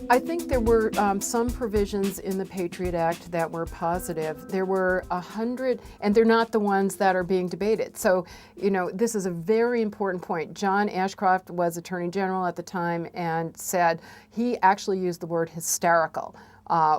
I think there were some provisions in the Patriot Act that were positive. There were 100, and they're not the ones that are being debated. So, you know, this is a very important point. John Ashcroft was Attorney General at the time and said he actually used the word hysterical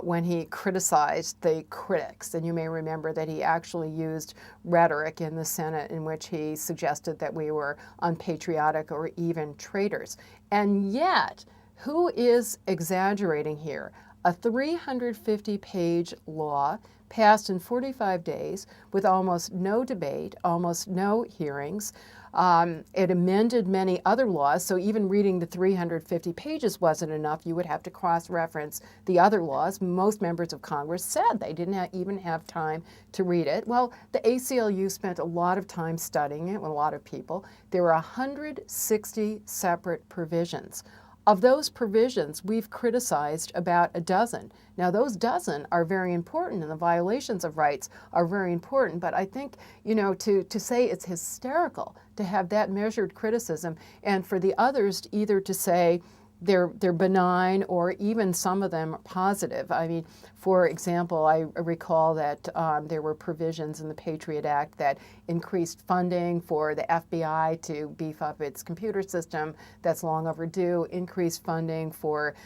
when he criticized the critics. And you may remember that he actually used rhetoric in the Senate in which he suggested that we were unpatriotic or even traitors. And yet, who is exaggerating here? A 350-page law passed in 45 days with almost no debate, almost no hearings. It amended many other laws, so even reading the 350 pages wasn't enough. You would have to cross-reference the other laws. Most members of Congress said they didn't even have time to read it. Well, the A.C.L.U. spent a lot of time studying it with a lot of people. There were 160 separate provisions. Of those provisions, we've criticized about a dozen. Now, those dozen are very important, and the violations of rights are very important, but I think, you know, to say it's hysterical to have that measured criticism, and for the others either to say they're benign or even some of them positive. I mean, for example, I recall that there were provisions in the Patriot Act that increased funding for the FBI to beef up its computer system that's long overdue, increased funding for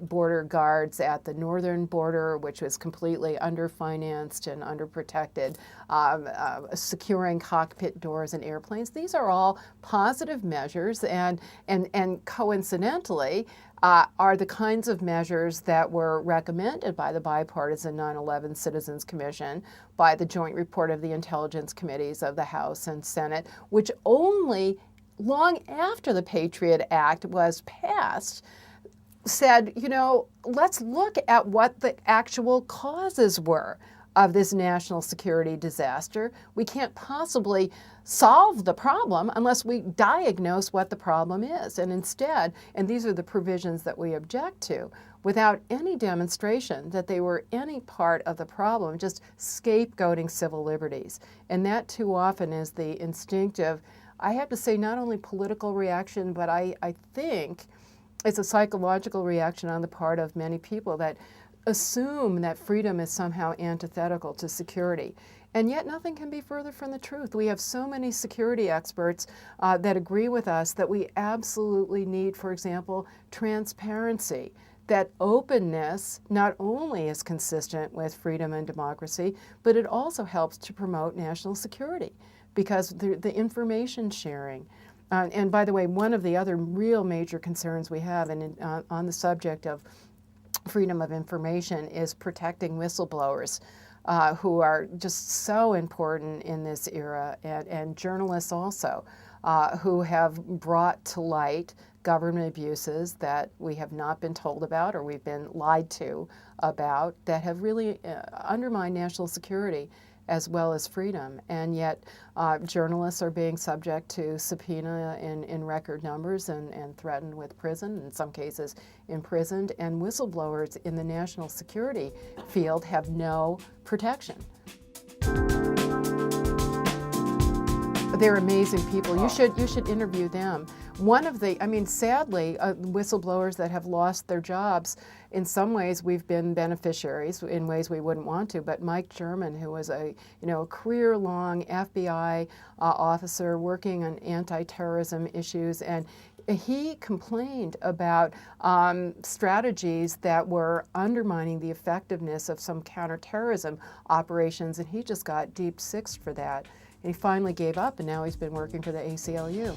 border guards at the northern border, which was completely underfinanced and underprotected, securing cockpit doors in airplanes. These are all positive measures, and coincidentally, are the kinds of measures that were recommended by the bipartisan 9/11 Citizens Commission, by the joint report of the intelligence committees of the House and Senate, which only long after the Patriot Act was passed said, you know, let's look at what the actual causes were of this national security disaster. We can't possibly solve the problem unless we diagnose what the problem is. And instead, and these are the provisions that we object to, without any demonstration that they were any part of the problem, just scapegoating civil liberties. And that too often is the instinctive, I have to say, not only political reaction, but I think it's a psychological reaction on the part of many people that assume that freedom is somehow antithetical to security. And yet nothing can be further from the truth. We have so many security experts that agree with us that we absolutely need, for example, transparency. That openness not only is consistent with freedom and democracy, but it also helps to promote national security because the information sharing. And by the way, one of the other real major concerns we have on the subject of freedom of information is protecting whistleblowers who are just so important in this era, and journalists also who have brought to light government abuses that we have not been told about or we've been lied to about that have really undermined national security as well as freedom. And yet journalists are being subject to subpoena in record numbers and threatened with prison, in some cases imprisoned, and whistleblowers in the national security field have no protection. They're amazing people. You should interview them. One of the, I mean, sadly, whistleblowers that have lost their jobs, in some ways we've been beneficiaries, in ways we wouldn't want to, but Mike German, who was a career-long FBI officer working on anti-terrorism issues, and he complained about strategies that were undermining the effectiveness of some counterterrorism operations, and he just got deep sixed for that. And he finally gave up, and now he's been working for the A.C.L.U.